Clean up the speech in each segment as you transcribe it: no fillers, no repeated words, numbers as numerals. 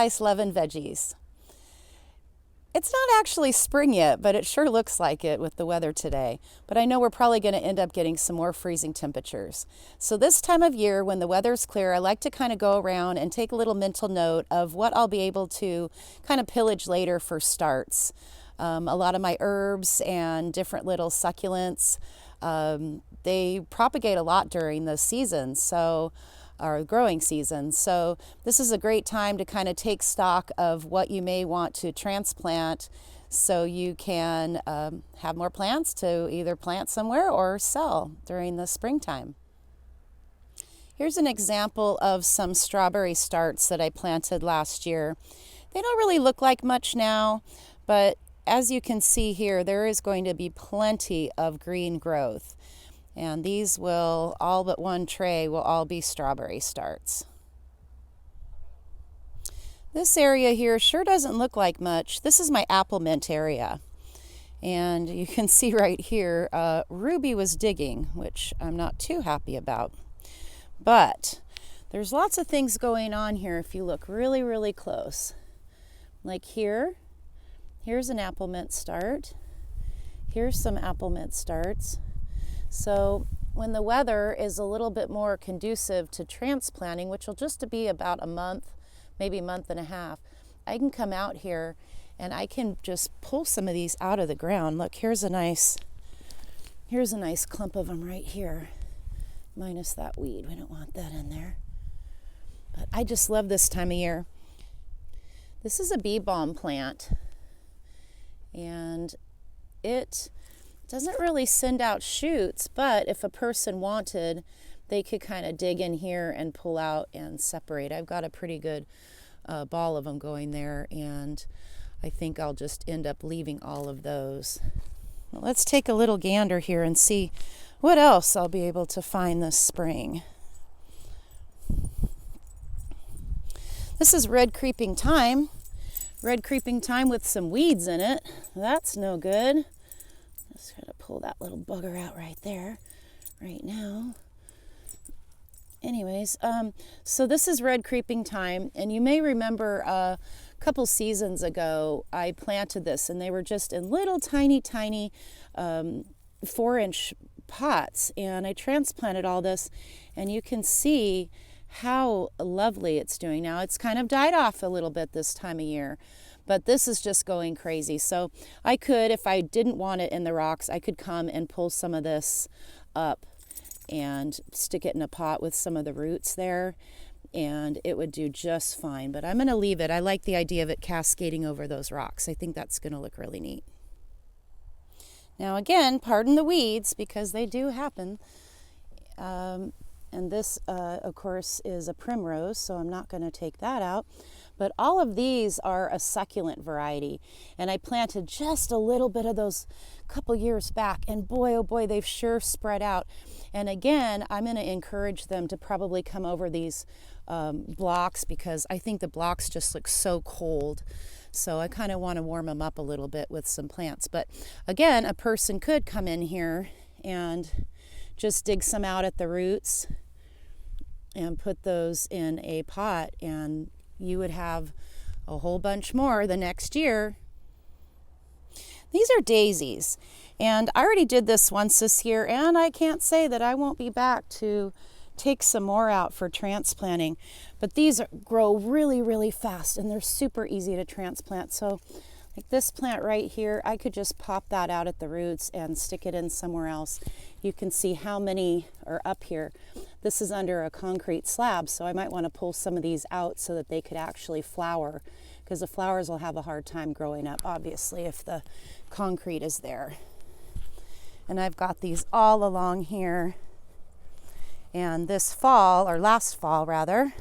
paradise loving veggies. It's not actually spring yet, but it sure looks like it with the weather today. But I know we're probably going to end up getting some more freezing temperatures. So this time of year, when the weather's clear, I like to kind of go around and take a little mental note of what I'll be able to kind of pillage later for starts. A lot of my herbs and different little succulents, they propagate a lot during the season, or growing season. So this is a great time to kind of take stock of what you may want to transplant so you can have more plants to either plant somewhere or sell during the springtime. Here's an example of some strawberry starts that I planted last year. They don't really look like much now, but as you can see here, there is going to be plenty of green growth. And these will, all but one tray, will all be strawberry starts. This area here sure doesn't look like much. This is my apple mint area. And you can see right here, Ruby was digging, which I'm not too happy about. But there's lots of things going on here if you look really, really close. Like here's an apple mint start. Here's some apple mint starts. So when the weather is a little bit more conducive to transplanting, which will just be about a month, maybe a month and a half, I can come out here and I can just pull some of these out of the ground. Look, here's a nice clump of them right here, minus that weed. We don't want that in there. But I just love this time of year. This is a bee balm plant, and it doesn't really send out shoots, but if a person wanted, they could kind of dig in here and pull out and separate. I've got a pretty good ball of them going there, and I think I'll just end up leaving all of those. Well, let's take a little gander here and see what else I'll be able to find this spring. This is red creeping thyme. Red creeping thyme with some weeds in it. That's no good. Just gotta pull that little bugger out right there, right now. Anyways, so this is red creeping thyme, and you may remember a couple seasons ago I planted this, and they were just in little tiny 4-inch pots, and I transplanted all this, and you can see how lovely it's doing now. It's kind of died off a little bit this time of year, but this is just going crazy. So I could, if I didn't want it in the rocks, I could come and pull some of this up and stick it in a pot with some of the roots there, and it would do just fine. But I'm going to leave it. I like the idea of it cascading over those rocks. I think that's going to look really neat. Now again, pardon the weeds because they do happen. And this, of course, is a primrose, so I'm not going to take that out. But all of these are a succulent variety. And I planted just a little bit of those a couple years back. And boy, oh boy, they've sure spread out. And again, I'm going to encourage them to probably come over these blocks because I think the blocks just look so cold. So I kind of want to warm them up a little bit with some plants. But again, a person could come in here and just dig some out at the roots and put those in a pot, and you would have a whole bunch more the next year. These are daisies, and I already did this once this year, and I can't say that I won't be back to take some more out for transplanting. But these grow really, really fast, and they're super easy to transplant. So like this plant right here, I could just pop that out at the roots and stick it in somewhere else. You can see how many are up here. This is under a concrete slab, so I might want to pull some of these out so that they could actually flower, because the flowers will have a hard time growing up, obviously, if the concrete is there. And I've got these all along here. And this fall, or last fall rather,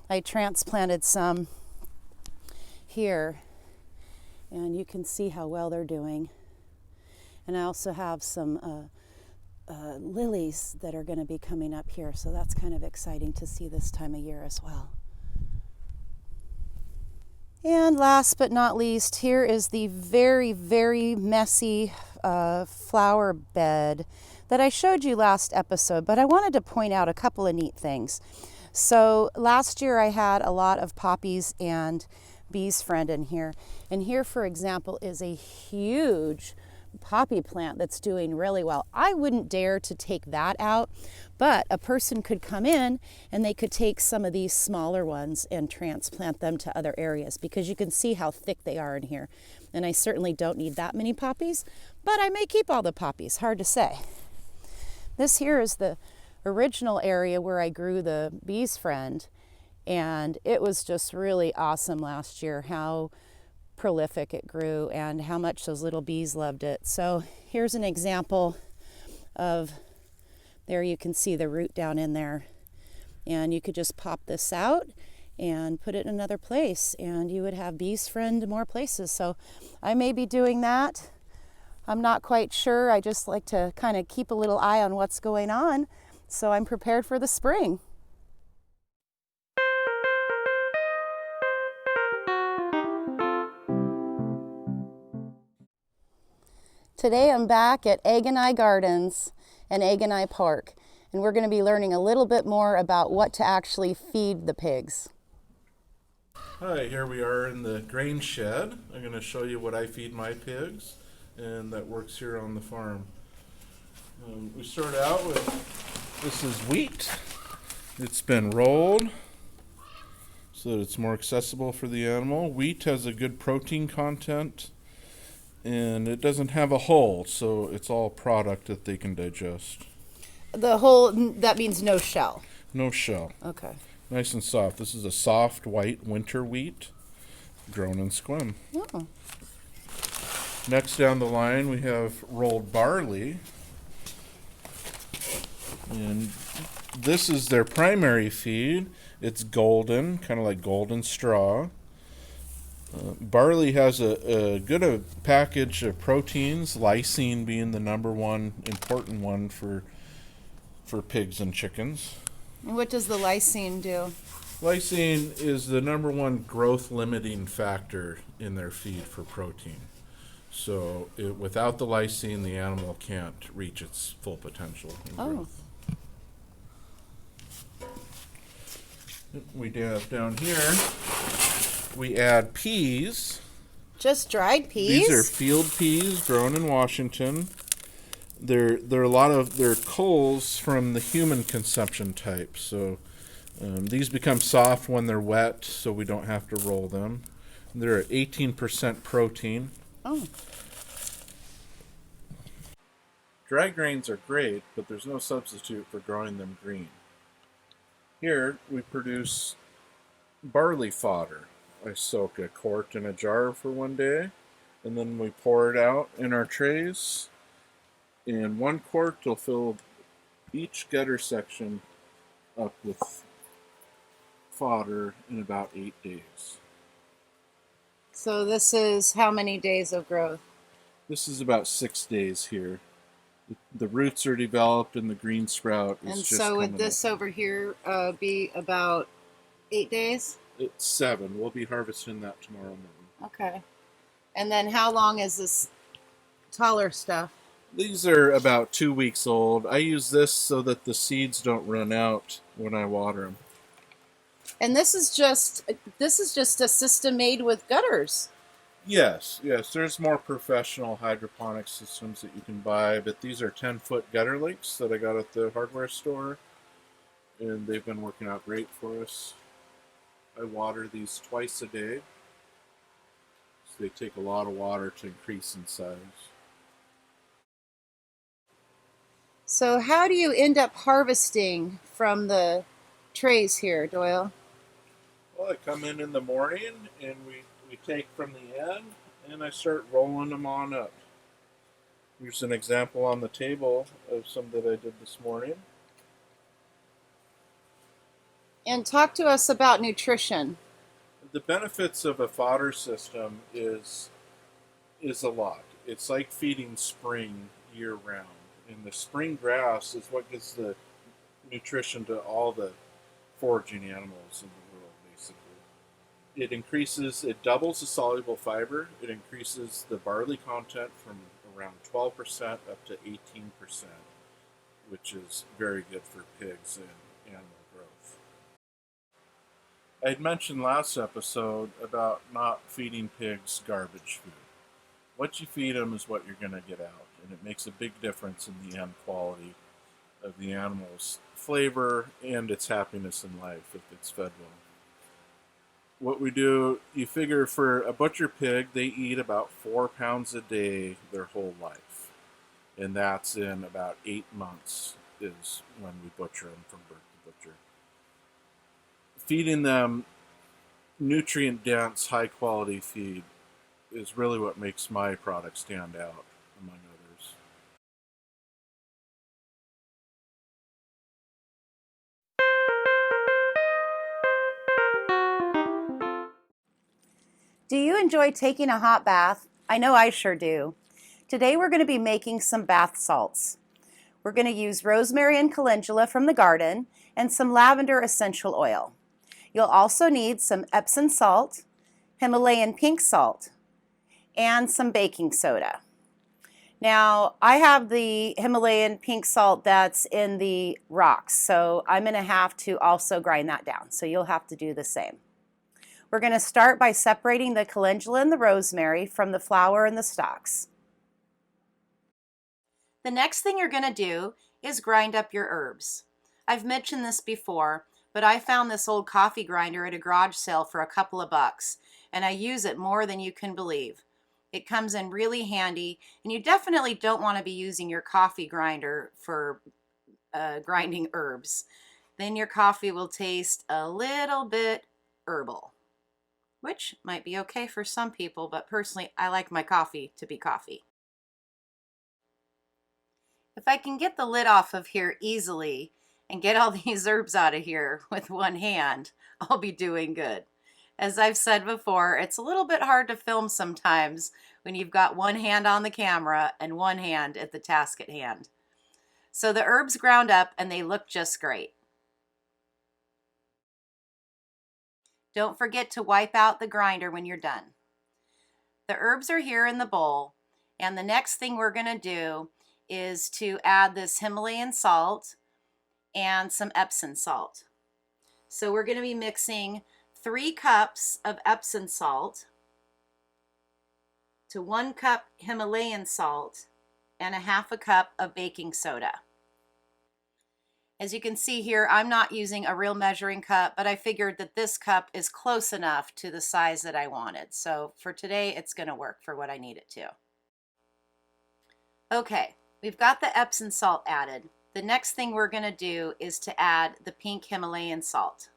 I transplanted some here. And you can see how well they're doing. And I also have some lilies that are going to be coming up here, so that's kind of exciting to see this time of year as well. And last but not least, here is the very, very messy flower bed that I showed you last episode, but I wanted to point out a couple of neat things. So last year I had a lot of poppies and bees friend in here. And here, for example, is a huge poppy plant that's doing really well. I wouldn't dare to take that out, but a person could come in and they could take some of these smaller ones and transplant them to other areas, because you can see how thick they are in here. And I certainly don't need that many poppies, but I may keep all the poppies, hard to say. This here is the original area where I grew the bees friend, and it was just really awesome last year how prolific it grew and how much those little bees loved it. So here's an example of, there you can see the root down in there, and you could just pop this out and put it in another place and you would have bees friend more places. So I may be doing that. I'm not quite sure. I just like to kind of keep a little eye on what's going on, so I'm prepared for the spring. Today I'm back at Egg and I Gardens and Egg and I Park, and we're going to be learning a little bit more about what to actually feed the pigs. Hi, here we are in the grain shed. I'm going to show you what I feed my pigs, and that works here on the farm. We start out with, this is wheat. It's been rolled so that it's more accessible for the animal. Wheat has a good protein content, and it doesn't have a hull, so it's all product that they can digest. The whole, that means no shell. No shell. Okay. Nice and soft. This is a soft white winter wheat grown in Sequim. Oh. Next down the line we have rolled barley, and this is their primary feed. It's golden, kind of like golden straw. Barley has a good package of proteins, lysine being the number one important one for pigs and chickens. And what does the lysine do? Lysine is the number one growth limiting factor in their feed for protein. So without the lysine, the animal can't reach its full potential in growth. We have down here, we add peas. Just dried peas? These are field peas grown in Washington. They're a lot of, they're culls from the human consumption type. So these become soft when they're wet, so we don't have to roll them. They're at 18% protein. Oh. Dry grains are great, but there's no substitute for growing them green. Here we produce barley fodder. I soak a quart in a jar for one day, and then we pour it out in our trays. And 1 quart will fill each gutter section up with fodder in about 8 days. So this is how many days of growth? This is about 6 days here. The roots are developed and the green sprout is and just so would coming this up. over here be about 8 days? It's 7. We'll be harvesting that tomorrow morning. Okay. And then how long is this taller stuff? These are about 2 weeks old. I use this so that the seeds don't run out when I water them. And this is just a system made with gutters. Yes. There's more professional hydroponic systems that you can buy, but these are 10-foot gutter links that I got at the hardware store, and they've been working out great for us. I water these twice a day, so they take a lot of water to increase in size. So how do you end up harvesting from the trays here, Doyle? Well, I come in the morning and we take from the end and I start rolling them on up. Here's an example on the table of some that I did this morning. And talk to us about nutrition. The benefits of a fodder system is a lot. It's like feeding spring year round. And the spring grass is what gives the nutrition to all the foraging animals in the world, basically. It doubles the soluble fiber. It increases the barley content from around 12% up to 18%, which is very good for pigs and animals. I had mentioned last episode about not feeding pigs garbage food. What you feed them is what you're going to get out, and it makes a big difference in the end quality of the animal's flavor and its happiness in life if it's fed well. What we do, you figure for a butcher pig, they eat about 4 pounds a day their whole life. And that's in about 8 months is when we butcher them from birth to butcher. Feeding them nutrient dense, high quality feed is really what makes my product stand out among others. Do you enjoy taking a hot bath? I know I sure do. Today we're going to be making some bath salts. We're going to use rosemary and calendula from the garden and some lavender essential oil. You'll also need some Epsom salt, Himalayan pink salt, and some baking soda. Now, I have the Himalayan pink salt that's in the rocks, so I'm going to have to also grind that down, so you'll have to do the same. We're going to start by separating the calendula and the rosemary from the flower and the stalks. The next thing you're going to do is grind up your herbs. I've mentioned this before, but I found this old coffee grinder at a garage sale for a couple of bucks, and I use it more than you can believe. It comes in really handy, and you definitely don't want to be using your coffee grinder for grinding herbs. Then your coffee will taste a little bit herbal, which might be okay for some people, but personally, I like my coffee to be coffee. If I can get the lid off of here easily and get all these herbs out of here with one hand, I'll be doing good. As I've said before, it's a little bit hard to film sometimes when you've got one hand on the camera and one hand at the task at hand. So the herbs ground up and they look just great. Don't forget to wipe out the grinder when you're done. The herbs are here in the bowl, and the next thing we're going to do is to add this Himalayan salt and some Epsom salt. So we're going to be mixing 3 cups of Epsom salt to 1 cup Himalayan salt and a half a cup of baking soda. As you can see here, I'm not using a real measuring cup, but I figured that this cup is close enough to the size that I wanted. So for today, it's going to work for what I need it to. Okay, we've got the Epsom salt added. The next thing we're going to do is to add the pink Himalayan salt.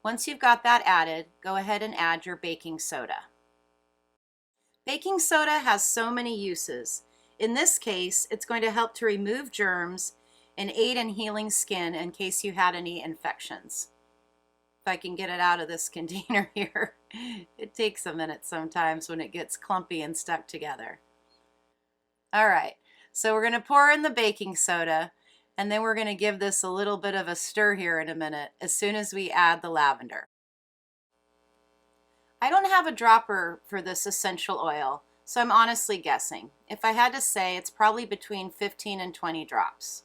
Once you've got that added, go ahead and add your baking soda. Baking soda has so many uses. In this case, it's going to help to remove germs and aid in healing skin in case you had any infections. If I can get it out of this container here. It takes a minute sometimes when it gets clumpy and stuck together. All right, so we're going to pour in the baking soda, and then we're going to give this a little bit of a stir here in a minute as soon as we add the lavender. I don't have a dropper for this essential oil, so I'm honestly guessing. If I had to say, it's probably between 15 and 20 drops.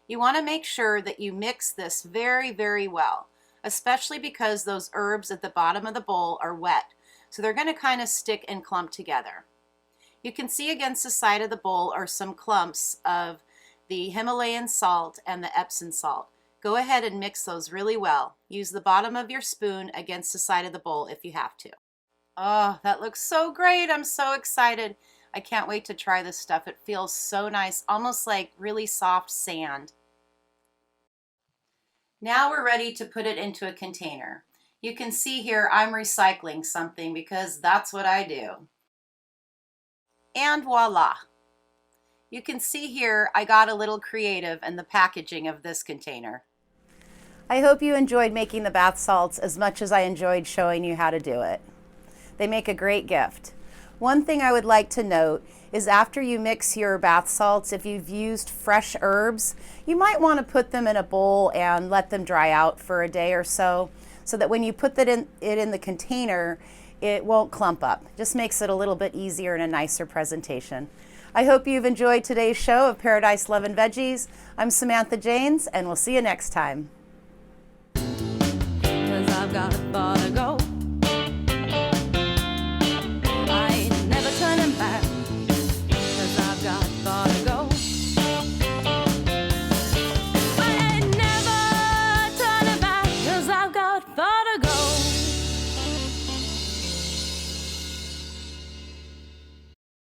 You want to make sure that you mix this very, very well, especially because those herbs at the bottom of the bowl are wet, so they're going to kind of stick and clump together. You can see against the side of the bowl are some clumps of the Himalayan salt and the Epsom salt. Go ahead and mix those really well. Use the bottom of your spoon against the side of the bowl if you have to. Oh, that looks so great. I'm so excited. I can't wait to try this stuff. It feels so nice, almost like really soft sand. Now we're ready to put it into a container. You can see here I'm recycling something because that's what I do. And voila! You can see here I got a little creative in the packaging of this container. I hope you enjoyed making the bath salts as much as I enjoyed showing you how to do it. They make a great gift. One thing I would like to note is after you mix your bath salts, if you've used fresh herbs, you might want to put them in a bowl and let them dry out for a day or so that when you put it in the container, it won't clump up. Just makes it a little bit easier and a nicer presentation. I hope you've enjoyed today's show of Paradise Lovin' Veggies. I'm Samantha Janes, and we'll see you next time.